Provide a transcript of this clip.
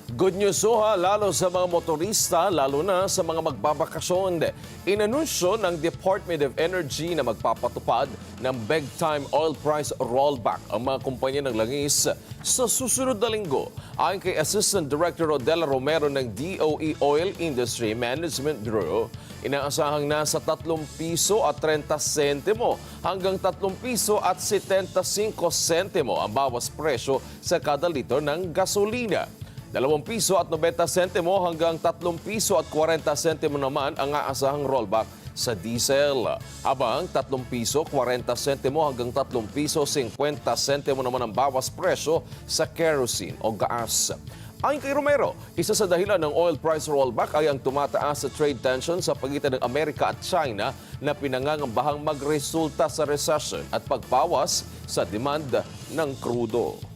Good news lalo sa mga motorista, lalo na sa mga magbabakasyon. Inanunsyo ng Department of Energy na magpapatupad ng big-time oil price rollback ang mga kumpanya ng langis sa susunod na linggo. Ayon kay Assistant Director Rodela Romero ng DOE Oil Industry Management Bureau, inaasahang nasa 3 piso at 30 sentimo hanggang 3 piso at 75 sentimo ang bawas presyo sa kada litro ng gasolina. 2 piso at 90 sentimo hanggang 3 piso at 40 sentimo naman ang aasahang rollback sa diesel. Habang 3 piso 40 sentimo hanggang 3 piso 50 sentimo naman ang bawas presyo sa kerosene o gas. Ayon kay Romero, isa sa dahilan ng oil price rollback ay ang tumataas sa trade tension sa pagitan ng Amerika at China na pinangangambahang magresulta sa recession at pagbawas sa demand ng krudo.